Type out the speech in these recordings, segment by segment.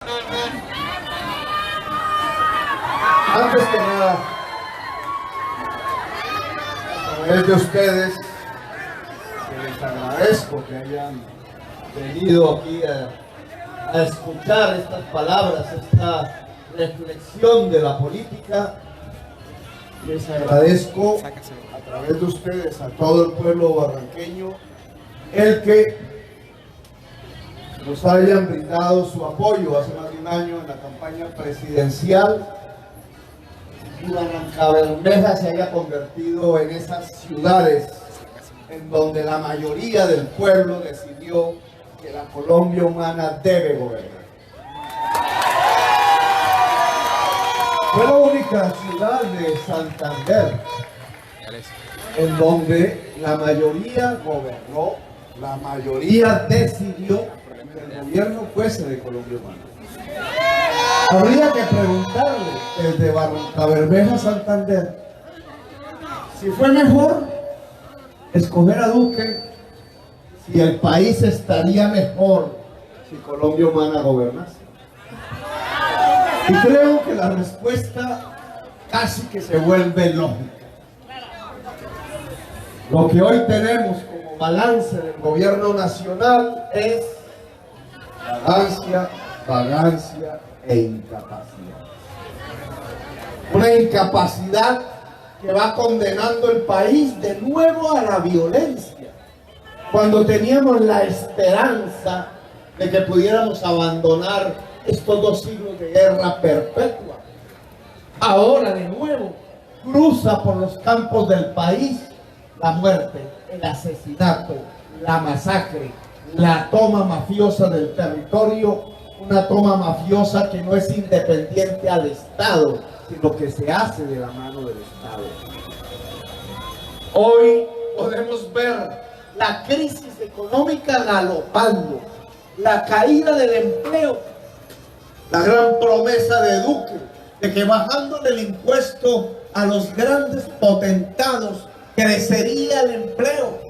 Antes que nada, a través de ustedes, les agradezco que hayan venido aquí a escuchar estas palabras, esta reflexión de la política. Les agradezco a través de ustedes a todo el pueblo barranqueño el que nos hayan brindado su apoyo hace más de un año en la campaña presidencial y Barrancabermeja se haya convertido en esas ciudades en donde la mayoría del pueblo decidió que la Colombia humana debe gobernar. Fue la única ciudad de Santander en donde la mayoría gobernó, la mayoría decidió que el gobierno fuese de Colombia humana. Habría que preguntarle desde Barrancabermeja a Santander si fue mejor escoger a Duque, si el país estaría mejor si Colombia humana gobernase. Y creo que la respuesta casi que se vuelve lógica. Lo que hoy tenemos como balance del gobierno nacional es vagancia e incapacidad. Una incapacidad que va condenando el país de nuevo a la violencia, cuando teníamos la esperanza de que pudiéramos abandonar estos 2 siglos de guerra perpetua. Ahora de nuevo cruza por los campos del país la muerte, el asesinato, la masacre, la toma mafiosa del territorio, una toma mafiosa que no es independiente al Estado, sino que se hace de la mano del Estado. Hoy podemos ver la crisis económica galopando, la caída del empleo, la gran promesa de Duque de que bajándole el impuesto a los grandes potentados crecería el empleo.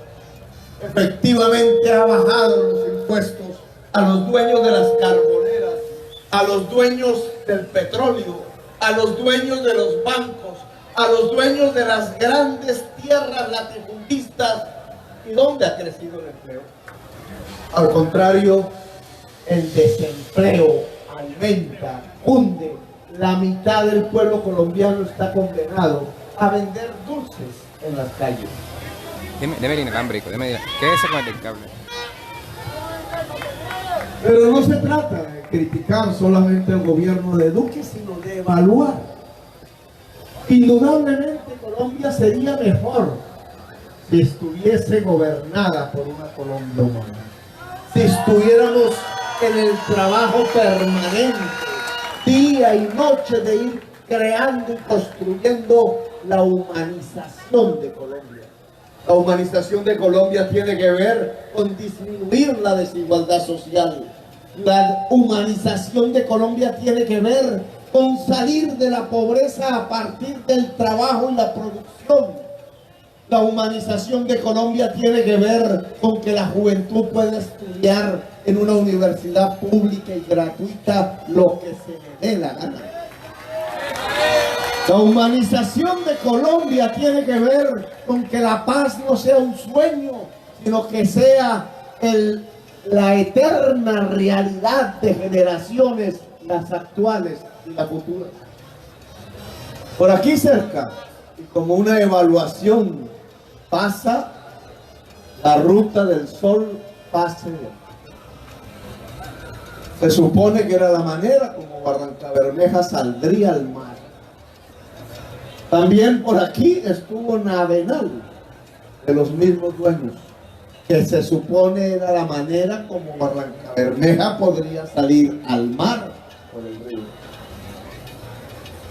Efectivamente ha bajado los impuestos a los dueños de las carboneras, a los dueños del petróleo, a los dueños de los bancos, a los dueños de las grandes tierras latifundistas. ¿Y dónde ha crecido el empleo? Al contrario, el desempleo aumenta, hunde. La mitad del pueblo colombiano está condenado a vender dulces en las calles. Deme el inalámbrico, quédese con el cable. Pero no se trata de criticar solamente el gobierno de Duque, sino de evaluar. Indudablemente Colombia sería mejor si estuviese gobernada por una Colombia humana. Si estuviéramos en el trabajo permanente, día y noche, de ir creando y construyendo la humanización de Colombia. La humanización de Colombia tiene que ver con disminuir la desigualdad social. La humanización de Colombia tiene que ver con salir de la pobreza a partir del trabajo y la producción. La humanización de Colombia tiene que ver con que la juventud pueda estudiar en una universidad pública y gratuita lo que se le dé la gana. La humanización de Colombia tiene que ver con que la paz no sea un sueño, sino que sea la eterna realidad de generaciones, las actuales y las futuras. Por aquí cerca, y como una evaluación, pasa la Ruta del Sol fase 2. Se supone que era la manera como Barrancabermeja saldría al mar. También por aquí estuvo Navenal, de los mismos dueños, que se supone era la manera como Barrancabermeja podría salir al mar por el río.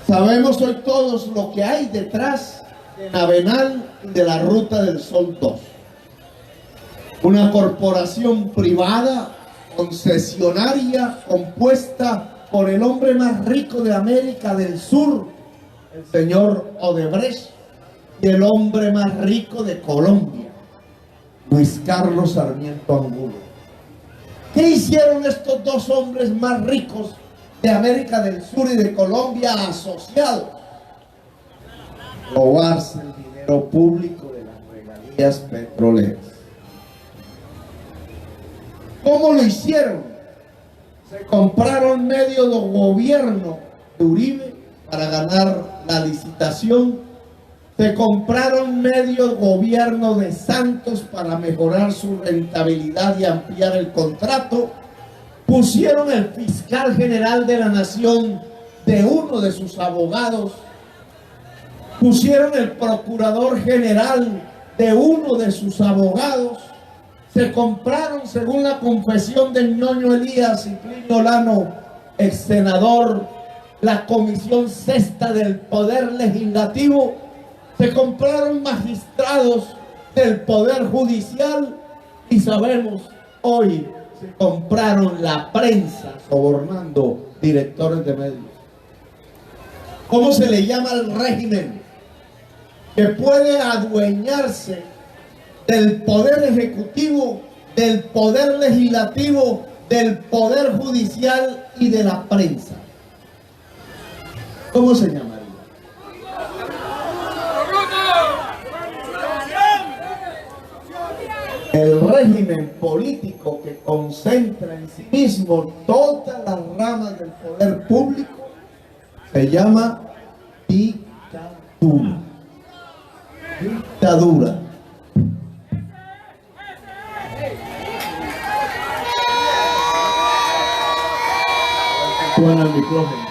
Sabemos hoy todos lo que hay detrás de Navenal y de la Ruta del Sol 2. Una corporación privada, concesionaria, compuesta por el hombre más rico de América del Sur, el señor Odebrecht, y el hombre más rico de Colombia, Luis Carlos Sarmiento Angulo. ¿Qué hicieron estos 2 hombres más ricos de América del Sur y de Colombia asociados. Robarse el dinero público de las regalías petroleras. ¿Cómo lo hicieron? Se compraron medio del gobierno de Uribe para ganar la licitación. Se compraron medio gobierno de Santos para mejorar su rentabilidad y ampliar el contrato. Pusieron el fiscal general de la nación de uno de sus abogados. Pusieron el procurador general de uno de sus abogados. Se compraron, según la confesión del ñoño Elías y Plinio Lano, ex senador, la Comisión Sexta del Poder Legislativo. Se compraron magistrados del Poder Judicial y sabemos hoy se compraron la prensa sobornando directores de medios. ¿Cómo se le llama al régimen que puede adueñarse del poder ejecutivo, del poder legislativo, del poder judicial y de la prensa? ¿Cómo se llamaría? El régimen político que concentra en sí mismo todas las ramas del poder público se llama dictadura. Dictadura. Suena el micrófono.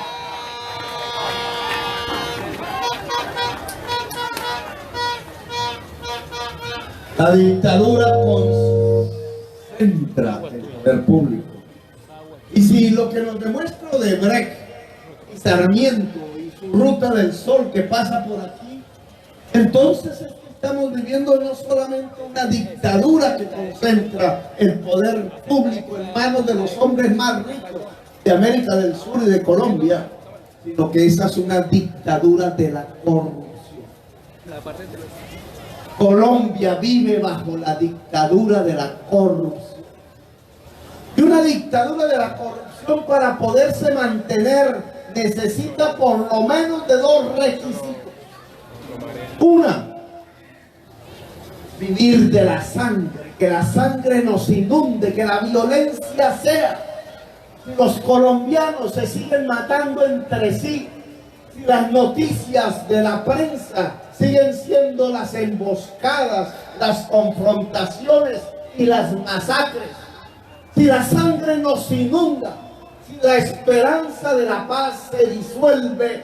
La dictadura concentra el poder público. Y si lo que nos demuestra Odebrecht y Sarmiento y su ruta del sol que pasa por aquí, entonces es que estamos viviendo no solamente una dictadura que concentra el poder público en manos de los hombres más ricos de América del Sur y de Colombia, sino que esa es una dictadura de la corrupción. Colombia vive bajo la dictadura de la corrupción. Y una dictadura de la corrupción, para poderse mantener, necesita por lo menos de dos requisitos. Una, vivir de la sangre, que la sangre nos inunde, que la violencia sea. Si los colombianos se siguen matando entre sí, si las noticias de la prensa siguen siendo las emboscadas, las confrontaciones y las masacres, si la sangre nos inunda, si la esperanza de la paz se disuelve,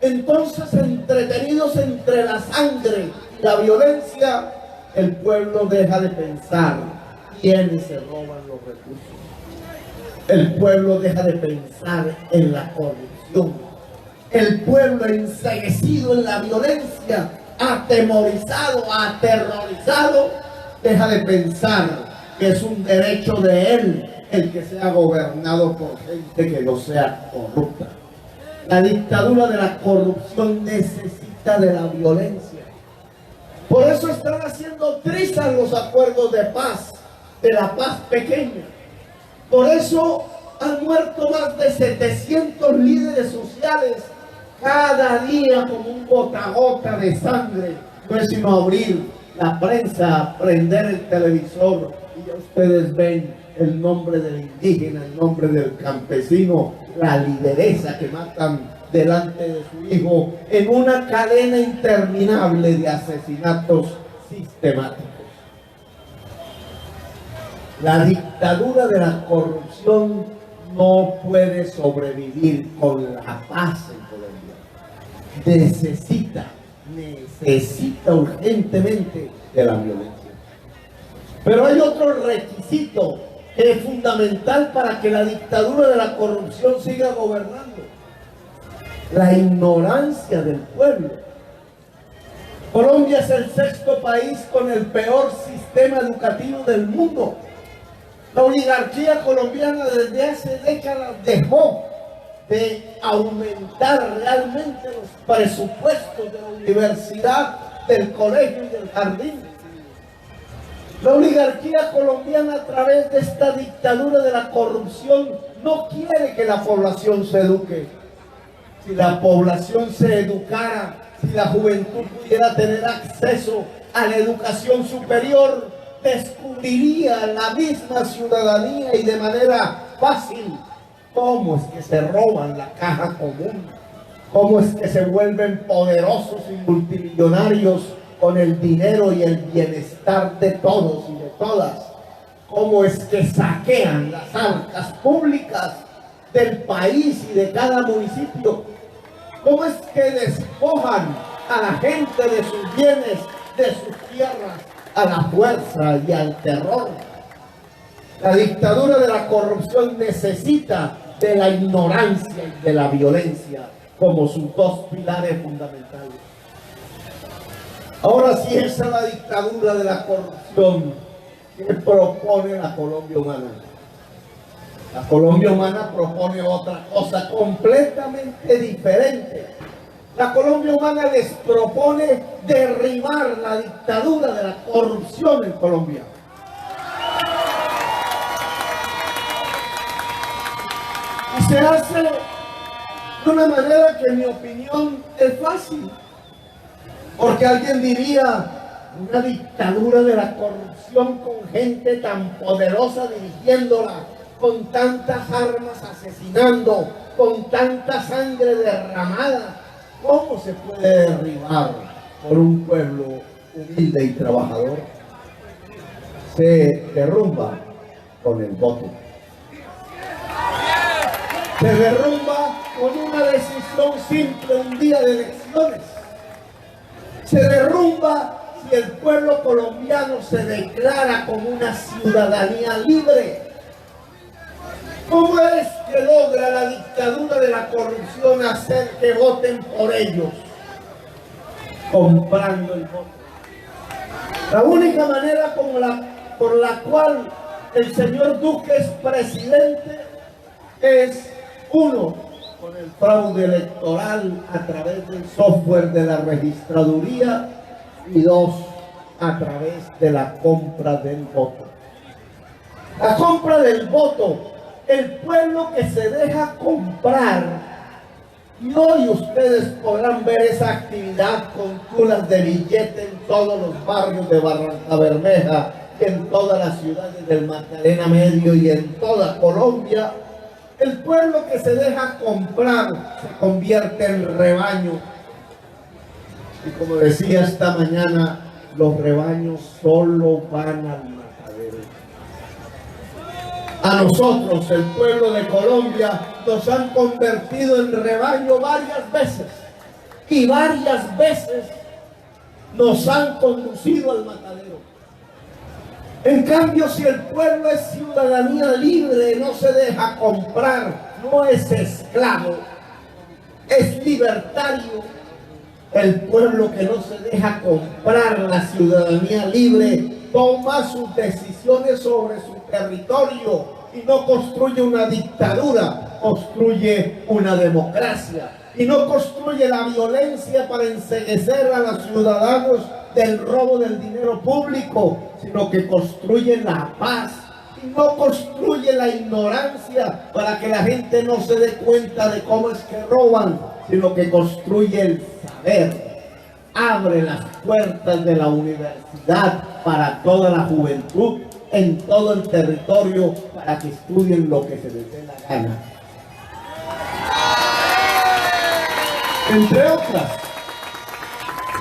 entonces, entretenidos entre la sangre y la violencia, el pueblo deja de pensar quiénes se roban los recursos. El pueblo deja de pensar en la corrupción. El pueblo enceguecido en la violencia, atemorizado, aterrorizado, deja de pensar que es un derecho de él el que sea gobernado por gente que no sea corrupta. La dictadura de la corrupción necesita de la violencia. Por eso están haciendo trizas los acuerdos de paz, de la paz pequeña. Por eso han muerto más de 700 líderes sociales cada día, como un gota a gota de sangre. No es sino abrir la prensa, prender el televisor y ya ustedes ven el nombre del indígena, el nombre del campesino, la lideresa que matan delante de su hijo en una cadena interminable de asesinatos sistemáticos. La dictadura de la corrupción no puede sobrevivir con la paz en Colombia. Necesita urgentemente de la violencia. Pero hay otro requisito que es fundamental para que la dictadura de la corrupción siga gobernando: la ignorancia del pueblo. Colombia es el sexto país con el peor sistema educativo del mundo. La oligarquía colombiana desde hace décadas dejó de aumentar realmente los presupuestos de la universidad, del colegio y del jardín. La oligarquía colombiana, a través de esta dictadura de la corrupción, no quiere que la población se eduque. Si la población se educara, si la juventud pudiera tener acceso a la educación superior, descubriría la misma ciudadanía y de manera fácil cómo es que se roban la caja común, cómo es que se vuelven poderosos y multimillonarios con el dinero y el bienestar de todos y de todas, cómo es que saquean las arcas públicas del país y de cada municipio, cómo es que despojan a la gente de sus bienes, de sus tierras, a la fuerza y al terror. La dictadura de la corrupción necesita de la ignorancia y de la violencia como sus dos pilares fundamentales. Ahora sí, esa es la dictadura de la corrupción que propone la Colombia Humana. La Colombia Humana propone otra cosa completamente diferente. La Colombia Humana les propone derribar la dictadura de la corrupción en Colombia. Y se hace de una manera que en mi opinión es fácil. Porque alguien diría, una dictadura de la corrupción con gente tan poderosa dirigiéndola, con tantas armas asesinando, con tanta sangre derramada, ¿cómo se puede derribar por un pueblo humilde y trabajador? Se derrumba con el voto. Se derrumba con una decisión simple, un día de elecciones. Se derrumba si el pueblo colombiano se declara como una ciudadanía libre. ¿Cómo es que logra la dictadura de la corrupción hacer que voten por ellos? Comprando el voto. La única manera por la cual el señor Duque es presidente es, uno, con el fraude electoral a través del software de la registraduría, y dos, a través de la compra del voto. La compra del voto, el pueblo que se deja comprar, y hoy ustedes podrán ver esa actividad con culas de billete en todos los barrios de Barranca Bermeja, en todas las ciudades del Magdalena Medio y en toda Colombia. El pueblo que se deja comprar se convierte en rebaño. Y como decía esta mañana, los rebaños solo van al matadero. A nosotros, el pueblo de Colombia, nos han convertido en rebaño varias veces. Y varias veces nos han conducido al matadero. En cambio, si el pueblo es ciudadanía libre, no se deja comprar, no es esclavo, es libertario. El pueblo que no se deja comprar, la ciudadanía libre, toma sus decisiones sobre su territorio y no construye una dictadura, construye una democracia. Y no construye la violencia para enceguecer a los ciudadanos del robo del dinero público, sino que construye la paz. Y no construye la ignorancia para que la gente no se dé cuenta de cómo es que roban, sino que construye el saber. Abre las puertas de la universidad para toda la juventud en todo el territorio para que estudien lo que se les dé la gana. Entre otras,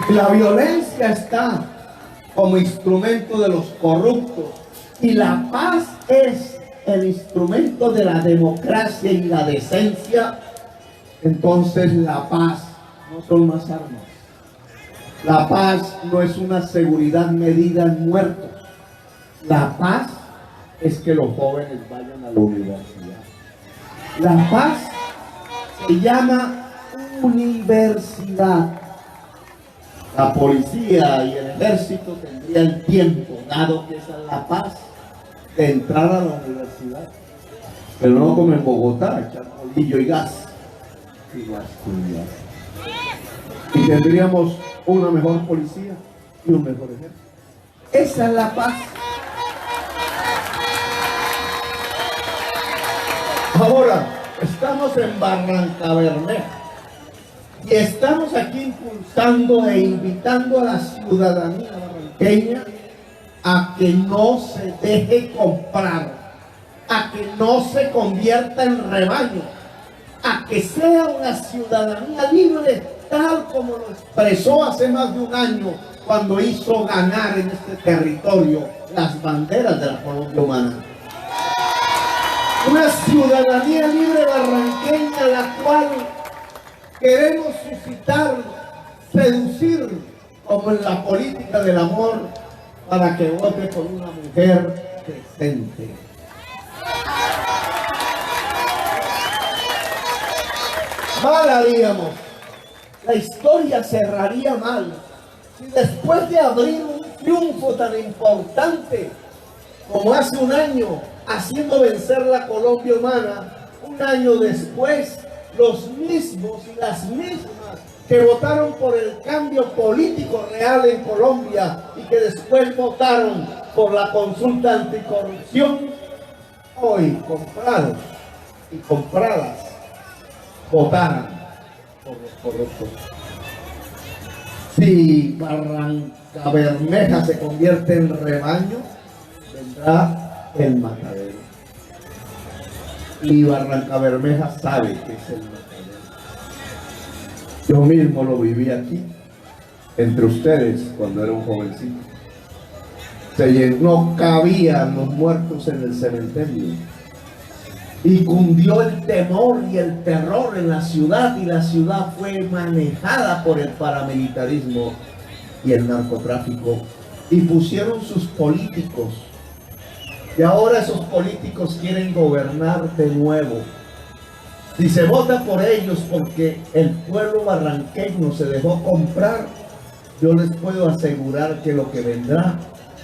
la violencia está como instrumento de los corruptos y la paz es el instrumento de la democracia y la decencia. Entonces la paz no son más armas. La paz no es una seguridad medida en muertos. La paz es que los jóvenes vayan a la universidad. La paz se llama universidad. La policía y el ejército tendrían tiempo, dado que esa es la paz, de entrar a la universidad. Pero no como en Bogotá, echar polillo y gas. Y a estudiar. Y tendríamos una mejor policía y un mejor ejército. Esa es la paz. Ahora, estamos en Barrancabermeja y estamos aquí impulsando e invitando a la ciudadanía barranqueña a que no se deje comprar, a que no se convierta en rebaño, a que sea una ciudadanía libre, tal como lo expresó hace más de un año cuando hizo ganar en este territorio las banderas de la Colombia humana. Una ciudadanía libre barranqueña, la cual queremos suscitar, seducir, como en la política del amor, para que vote por una mujer decente. Mal haríamos, la historia cerraría mal, si después de abrir un triunfo tan importante como hace un año, haciendo vencer la Colombia humana, un año después, los mismos y las mismas que votaron por el cambio político real en Colombia y que después votaron por la consulta anticorrupción, hoy comprados y compradas, votaran por los corruptos. Si Barrancabermeja se convierte en rebaño, vendrá el matadero. Y Barrancabermeja sabe que es el matadero. Yo mismo lo viví aquí, entre ustedes, cuando era un jovencito. No cabían los muertos en el cementerio. Y cundió el temor y el terror en la ciudad, y la ciudad fue manejada por el paramilitarismo y el narcotráfico. Y pusieron sus políticos. Y ahora esos políticos quieren gobernar de nuevo. Si se vota por ellos porque el pueblo barranqueño se dejó comprar, yo les puedo asegurar que lo que vendrá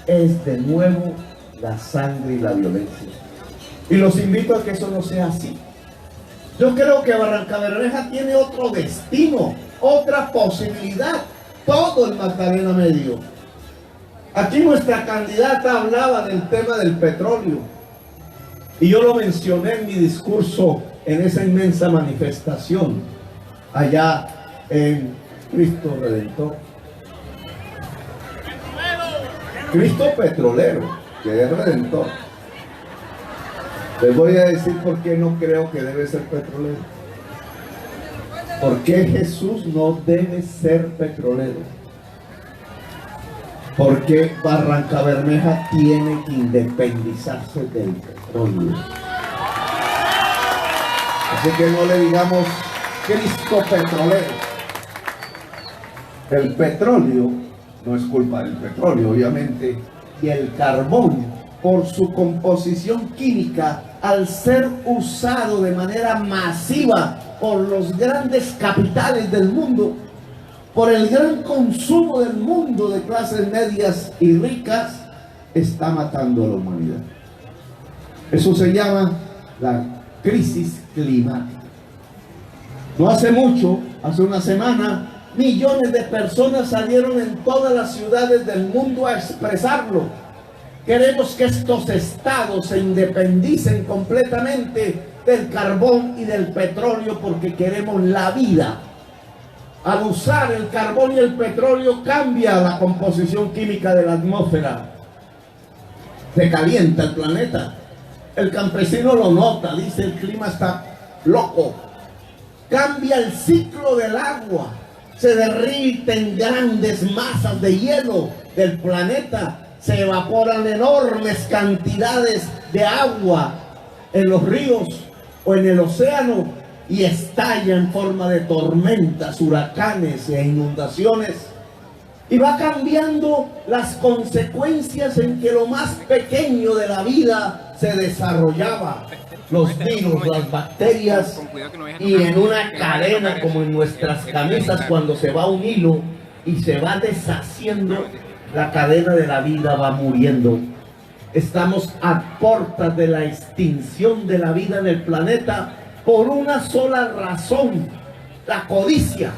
es de nuevo la sangre y la violencia. Y los invito a que eso no sea así. Yo creo que Barrancabermeja tiene otro destino, otra posibilidad, todo el Magdalena Medio. Aquí nuestra candidata hablaba del tema del petróleo y yo lo mencioné en mi discurso en esa inmensa manifestación allá en Cristo Redentor. Cristo petrolero, que es redentor. Les voy a decir por qué no creo que debe ser petrolero. ¿Por qué Jesús no debe ser petrolero? Porque Barrancabermeja tiene que independizarse del petróleo. Así que no le digamos Cristo petrolero. El petróleo no es culpa del petróleo, obviamente, y el carbón, por su composición química, al ser usado de manera masiva por los grandes capitales del mundo, por el gran consumo del mundo de clases medias y ricas, está matando a la humanidad. Eso se llama la crisis climática. No hace mucho, hace una semana, millones de personas salieron en todas las ciudades del mundo a expresarlo. Queremos que estos estados se independicen completamente del carbón y del petróleo porque queremos la vida. Al usar el carbón y el petróleo cambia la composición química de la atmósfera. Se calienta el planeta. El campesino lo nota, dice el clima está loco. Cambia el ciclo del agua. Se derriten grandes masas de hielo del planeta. Se evaporan enormes cantidades de agua en los ríos o en el océano y estalla en forma de tormentas, huracanes e inundaciones. Y va cambiando las consecuencias en que lo más pequeño de la vida se desarrollaba. Los virus, las bacterias, y en una cadena como en nuestras camisas cuando se va un hilo y se va deshaciendo, la cadena de la vida va muriendo. Estamos a puertas de la extinción de la vida en el planeta por una sola razón, la codicia.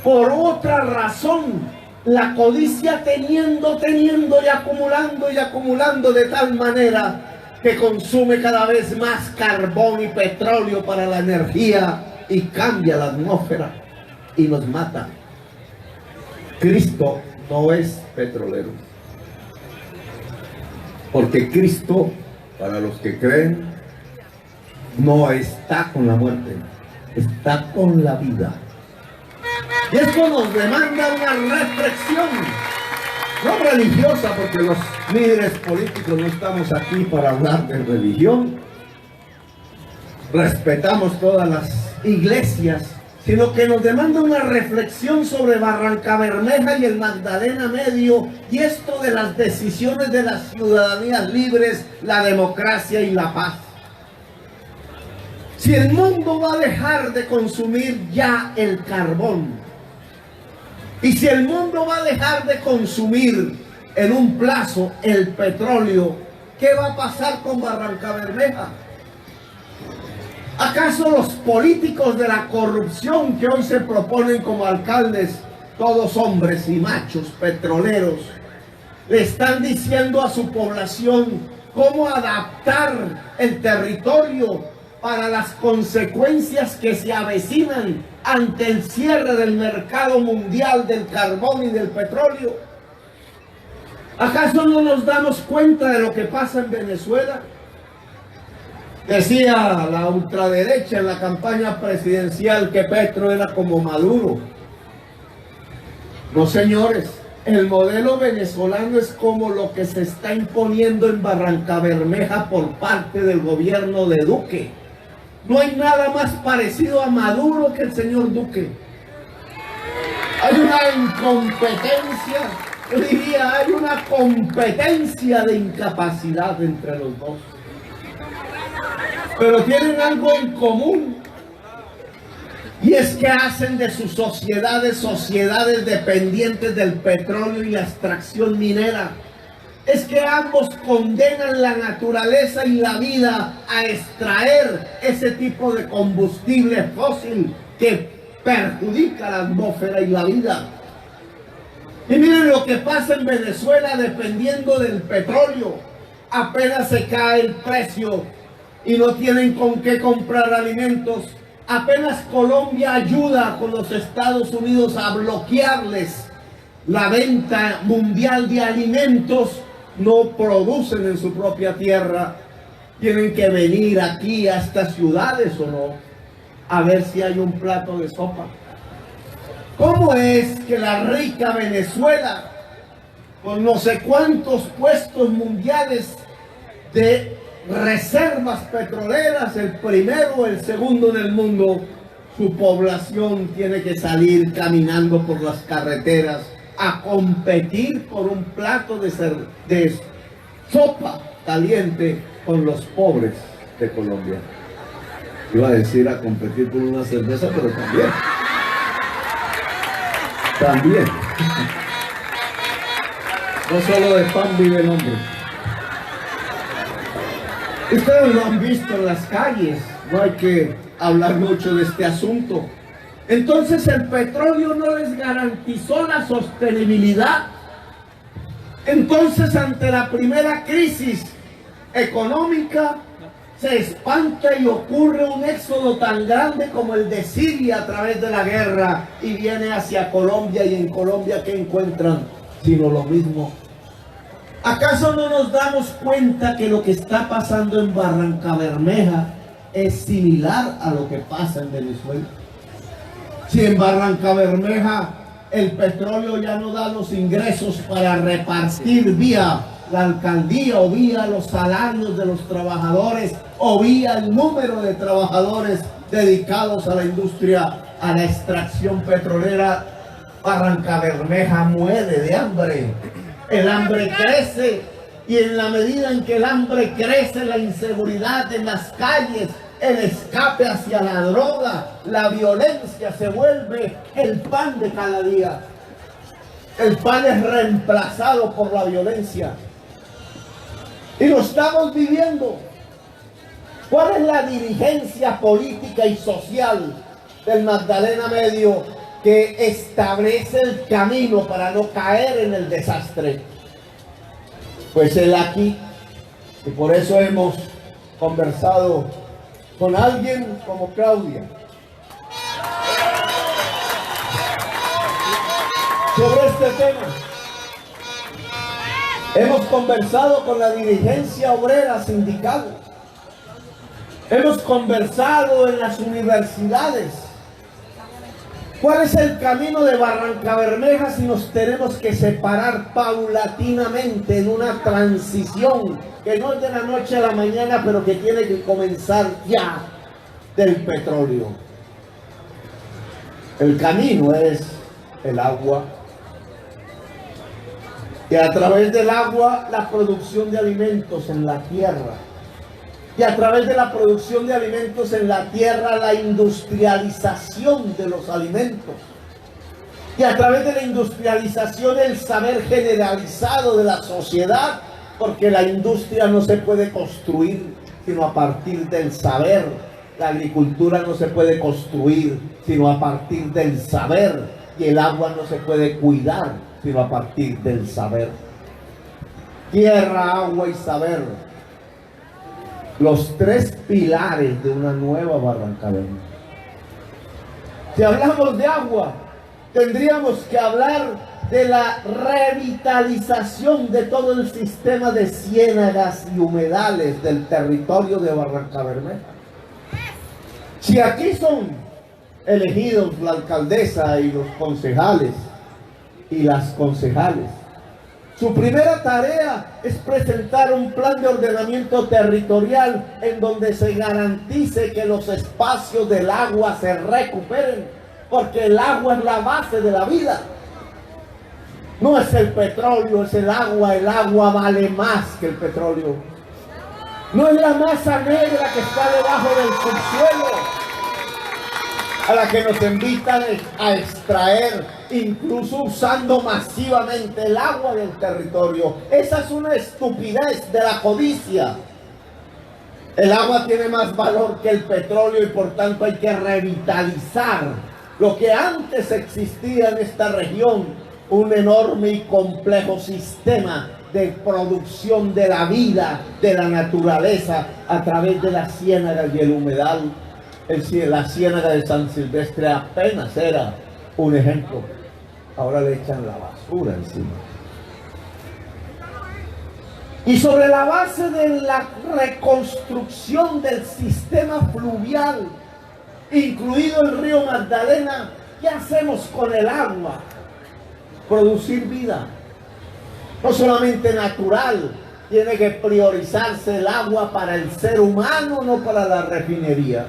Por otra razón, La codicia teniendo y acumulando de tal manera que consume cada vez más carbón y petróleo para la energía y cambia la atmósfera y nos mata. Cristo no es petrolero, porque Cristo, para los que creen, no está con la muerte, está con la vida. Y esto nos demanda una reflexión, no religiosa, porque los líderes políticos no estamos aquí para hablar de religión. Respetamos todas las iglesias, sino que nos demanda una reflexión sobre Barrancabermeja y el Magdalena Medio, y esto de las decisiones de las ciudadanías libres, la democracia y la paz. Si el mundo va a dejar de consumir ya el carbón, y si el mundo va a dejar de consumir en un plazo el petróleo, ¿qué va a pasar con Barrancabermeja? ¿Acaso los políticos de la corrupción que hoy se proponen como alcaldes, todos hombres y machos petroleros, le están diciendo a su población cómo adaptar el territorio para las consecuencias que se avecinan ante el cierre del mercado mundial del carbón y del petróleo? ¿Acaso no nos damos cuenta de lo que pasa en Venezuela? Decía la ultraderecha en la campaña presidencial que Petro era como Maduro. No, señores, el modelo venezolano es como lo que se está imponiendo en Barrancabermeja por parte del gobierno de Duque. No hay nada más parecido a Maduro que el señor Duque. Hay una incompetencia, yo diría, hay una competencia de incapacidad entre los dos. Pero tienen algo en común, y es que hacen de sus sociedades dependientes del petróleo y la extracción minera. Es que ambos condenan la naturaleza y la vida a extraer ese tipo de combustible fósil que perjudica la atmósfera y la vida. Y miren lo que pasa en Venezuela dependiendo del petróleo. Apenas se cae el precio y no tienen con qué comprar alimentos. Apenas Colombia ayuda con los Estados Unidos a bloquearles la venta mundial de alimentos, no producen en su propia tierra. Tienen que venir aquí a estas ciudades o no, a ver si hay un plato de sopa. ¿Cómo es que la rica Venezuela, con no sé cuántos puestos mundiales de reservas petroleras, el primero o el segundo del mundo, su población tiene que salir caminando por las carreteras a competir por un plato de sopa caliente con los pobres de Colombia? Iba a decir a competir por una cerveza, pero también no solo de pan vive el hombre. Ustedes lo han visto en las calles, no hay que hablar mucho de este asunto. Entonces el petróleo no les garantizó la sostenibilidad. Entonces, ante la primera crisis económica, se espanta y ocurre un éxodo tan grande como el de Siria a través de la guerra, y viene hacia Colombia, y en Colombia ¿qué encuentran? Sino lo mismo. ¿Acaso no nos damos cuenta que lo que está pasando en Barrancabermeja es similar a lo que pasa en Venezuela? Si en Barrancabermeja el petróleo ya no da los ingresos para repartir vía la alcaldía o vía los salarios de los trabajadores o vía el número de trabajadores dedicados a la industria, a la extracción petrolera, Barrancabermeja muere de hambre. El hambre crece, y en la medida en que el hambre crece, la inseguridad en las calles, el escape hacia la droga, la violencia se vuelve el pan de cada día. El pan es reemplazado por la violencia. Y lo estamos viviendo. ¿Cuál es la dirigencia política y social del Magdalena Medio que establece el camino para no caer en el desastre. Pues él aquí, y por eso hemos conversado con alguien como Claudia sobre este tema. Hemos conversado con la dirigencia obrera sindical. Hemos conversado en las universidades. ¿Cuál es el camino de Barrancabermeja si nos tenemos que separar paulatinamente en una transición que no es de la noche a la mañana, pero que tiene que comenzar ya del petróleo? El camino es el agua. Y a través del agua, la producción de alimentos en la tierra. Y a través de la producción de alimentos en la tierra, la industrialización de los alimentos. Y a través de la industrialización, el saber generalizado de la sociedad, porque la industria no se puede construir sino a partir del saber. La agricultura no se puede construir sino a partir del saber. Y el agua no se puede cuidar sino a partir del saber. Tierra, agua y saber. Los tres pilares de una nueva Barrancabermeja. Si hablamos de agua, tendríamos que hablar de la revitalización de todo el sistema de ciénagas y humedales del territorio de Barrancabermeja. Si aquí son elegidos la alcaldesa y los concejales y las concejales, su primera tarea es presentar un plan de ordenamiento territorial en donde se garantice que los espacios del agua se recuperen, porque el agua es la base de la vida. No es el petróleo, es el agua vale más que el petróleo. No es la masa negra que está debajo del subsuelo, a la que nos invitan a extraer, incluso usando masivamente el agua del territorio. Esa es una estupidez de la codicia. El agua tiene más valor que el petróleo y por tanto hay que revitalizar lo que antes existía en esta región, un enorme y complejo sistema de producción de la vida, de la naturaleza, a través de las ciénagas y el humedal. La ciénaga de San Silvestre apenas era un ejemplo. Ahora le echan la basura encima. Y sobre la base de la reconstrucción del sistema fluvial, incluido el río Magdalena, ¿qué hacemos con el agua? Producir vida. No solamente natural, tiene que priorizarse el agua para el ser humano, no para la refinería.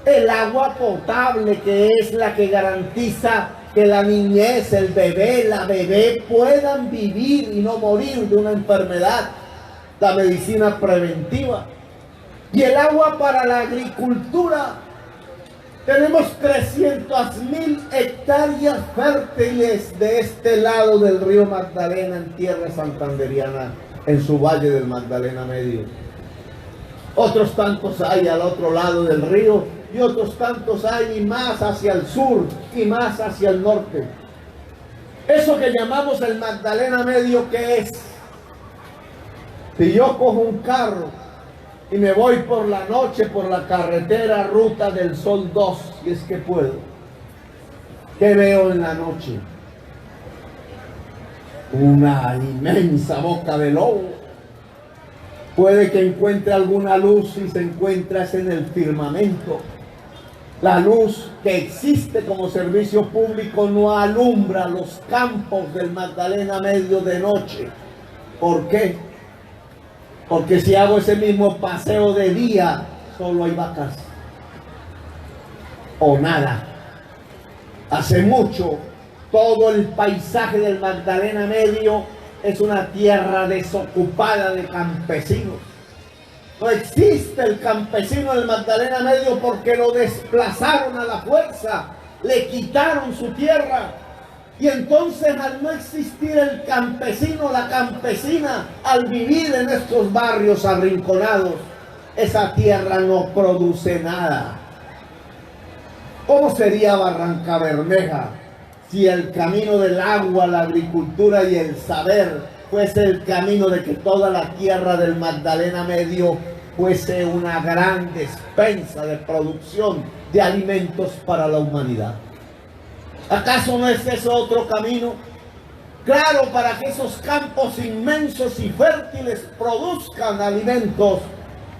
El agua potable, que es la que garantiza que la niñez, el bebé, la bebé puedan vivir y no morir de una enfermedad, la medicina preventiva. Y el agua para la agricultura. Tenemos 300.000 hectáreas fértiles de este lado del río Magdalena, en tierra santanderiana, en su valle del Magdalena Medio. Otros tantos hay al otro lado del río, y otros tantos hay más hacia el sur y más hacia el norte. Eso que llamamos el Magdalena Medio, ¿qué es? Si yo cojo un carro y me voy por la noche por la carretera Ruta del Sol 2, si es que puedo, ¿qué veo en la noche? Una inmensa boca de lobo. Puede que encuentre alguna luz y se encuentra en el firmamento. La luz que existe como servicio público no alumbra los campos del Magdalena Medio de noche. ¿Por qué? Porque si hago ese mismo paseo de día, solo hay vacas o nada. Hace mucho, todo el paisaje del Magdalena Medio es una tierra desocupada de campesinos. No existe el campesino del Magdalena Medio porque lo desplazaron a la fuerza, le quitaron su tierra. Y entonces, al no existir el campesino, la campesina, al vivir en estos barrios arrinconados, esa tierra no produce nada. ¿Cómo sería Barranca Bermeja si el camino del agua, la agricultura y el saber fuese el camino de que toda la tierra del Magdalena Medio fuese una gran despensa de producción de alimentos para la humanidad? ¿Acaso no es ese otro camino? Claro, para que esos campos inmensos y fértiles produzcan alimentos,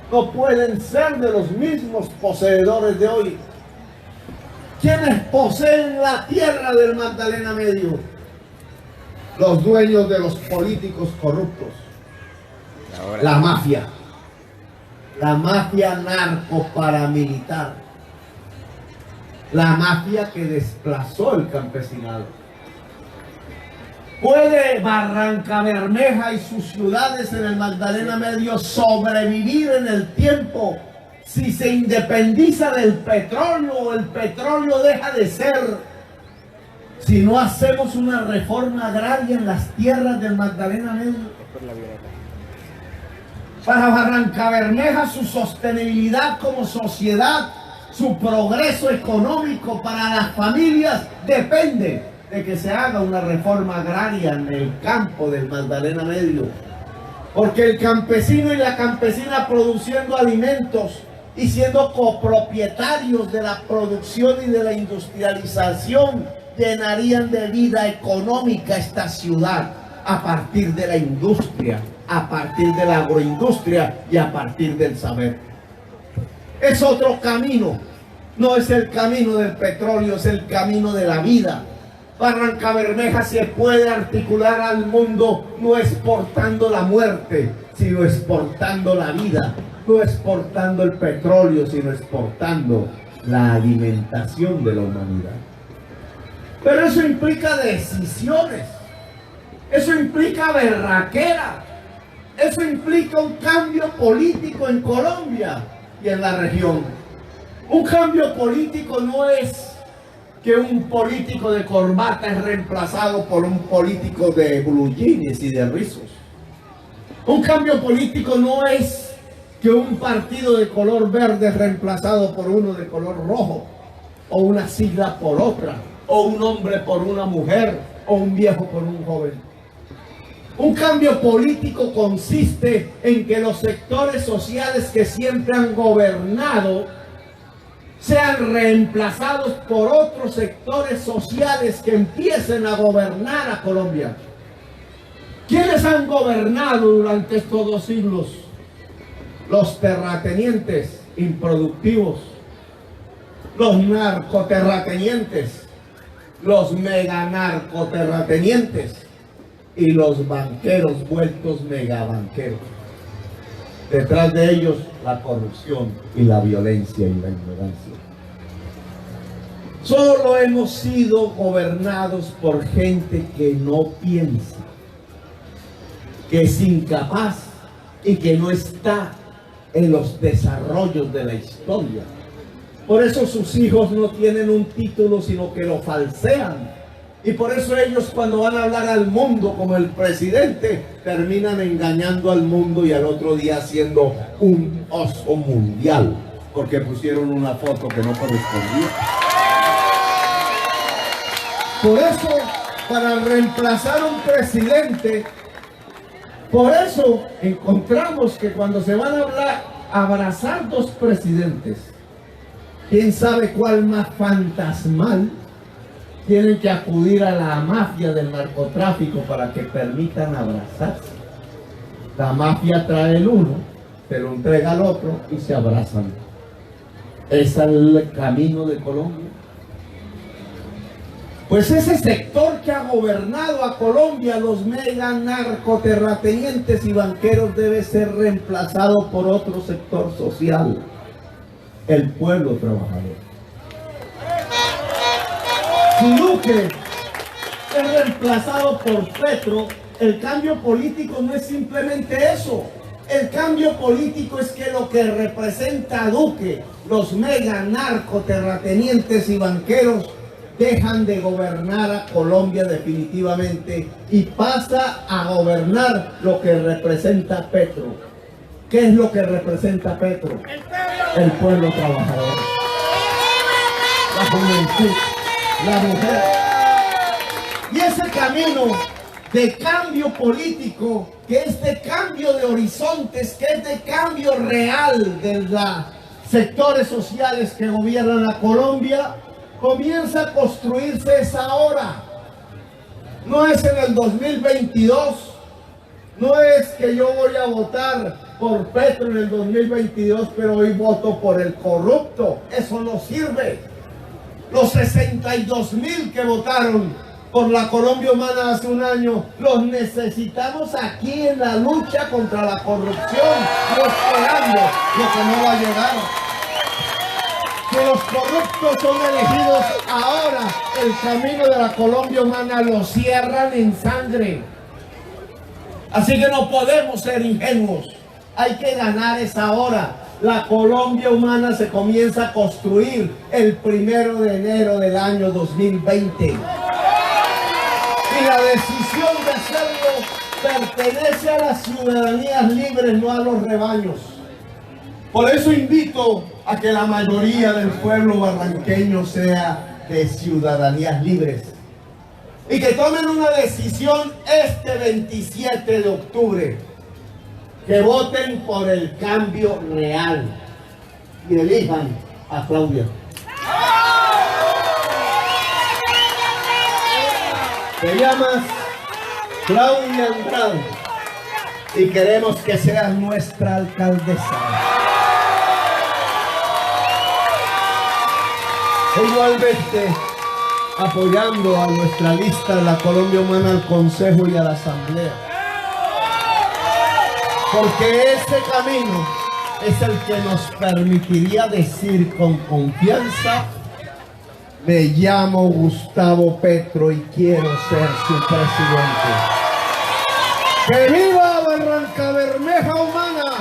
no pueden ser de los mismos poseedores de hoy. ¿Quiénes poseen la tierra del Magdalena Medio? Los dueños de los políticos corruptos. Ahora. La mafia narco-paramilitar, la mafia que desplazó el campesinado. ¿Puede Barranca Bermeja y sus ciudades en el Magdalena Medio sobrevivir en el tiempo si se independiza del petróleo o el petróleo deja de ser? Si no hacemos una reforma agraria en las tierras del Magdalena Medio. Para Barranca Bermeja, su sostenibilidad como sociedad, su progreso económico para las familias depende de que se haga una reforma agraria en el campo del Magdalena Medio. Porque el campesino y la campesina produciendo alimentos y siendo copropietarios de la producción y de la industrialización llenarían de vida económica esta ciudad a partir de la industria, a partir de la agroindustria y a partir del saber. Es otro camino, no es el camino del petróleo, es el camino de la vida. Barranca Bermeja se puede articular al mundo no exportando la muerte, sino exportando la vida, no exportando el petróleo, sino exportando la alimentación de la humanidad. Pero eso implica decisiones, eso implica berraquera, eso implica un cambio político en Colombia y en la región. Un cambio político no es que un político de corbata es reemplazado por un político de blue jeans y de rizos. Un cambio político no es que un partido de color verde es reemplazado por uno de color rojo, o una sigla por otra, o un hombre por una mujer, o un viejo por un joven. Un cambio político consiste en que los sectores sociales que siempre han gobernado sean reemplazados por otros sectores sociales que empiecen a gobernar a Colombia. ¿Quiénes han gobernado durante estos 2 siglos? Los terratenientes improductivos, los narcoterratenientes, los meganarcoterratenientes y los banqueros vueltos megabanqueros. Detrás de ellos la corrupción y la violencia y la ignorancia. Solo hemos sido gobernados por gente que no piensa, que es incapaz y que no está en los desarrollos de la historia. Por eso sus hijos no tienen un título, sino que lo falsean. Y por eso ellos, cuando van a hablar al mundo como el presidente, terminan engañando al mundo y al otro día siendo un oso mundial, porque pusieron una foto que no correspondía. Por eso, para reemplazar un presidente, por eso encontramos que cuando se van a abrazar 2 presidentes, quién sabe cuál más fantasmal, tienen que acudir a la mafia del narcotráfico para que permitan abrazarse. La mafia trae el uno, se lo entrega al otro y se abrazan. ¿Es el camino de Colombia? Pues ese sector que ha gobernado a Colombia, los mega narcoterratenientes y banqueros, debe ser reemplazado por otro sector social, el pueblo trabajador. Si Duque es reemplazado por Petro, el cambio político no es simplemente eso. El cambio político es que lo que representa a Duque, los mega narcoterratenientes y banqueros, dejan de gobernar a Colombia definitivamente y pasa a gobernar lo que representa Petro. ¿Qué es lo que representa Petro? El pueblo trabajador. La juventud, la mujer. Y ese camino de cambio político, que es de cambio de horizontes, que es de cambio real de los sectores sociales que gobiernan a Colombia, comienza a construirse es ahora. No es en el 2022, no es que yo voy a votar por Petro en el 2022, pero hoy voto por el corrupto. Eso no sirve. Los 62,000 que votaron por la Colombia Humana hace un año, los necesitamos aquí en la lucha contra la corrupción, no esperando lo que no va a llegar. Que los corruptos son elegidos ahora, el camino de la Colombia Humana lo cierran en sangre. Así que no podemos ser ingenuos, hay que ganar esa hora. La Colombia Humana se comienza a construir el 1 de enero del año 2020. Y la decisión de hacerlo pertenece a las ciudadanías libres, no a los rebaños. Por eso invito a que la mayoría del pueblo barranqueño sea de ciudadanías libres. Y que tomen una decisión este 27 de octubre. Que voten por el cambio real. Y elijan a Claudia. Te llamas Claudia Andrade y queremos que seas nuestra alcaldesa. Igualmente, apoyando a nuestra lista de la Colombia Humana al Consejo y a la Asamblea. Porque ese camino es el que nos permitiría decir con confianza: me llamo Gustavo Petro y quiero ser su presidente. ¡Que viva Barrancabermeja Humana!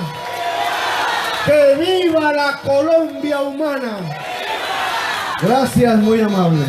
¡Que viva la Colombia Humana! Gracias, muy amables.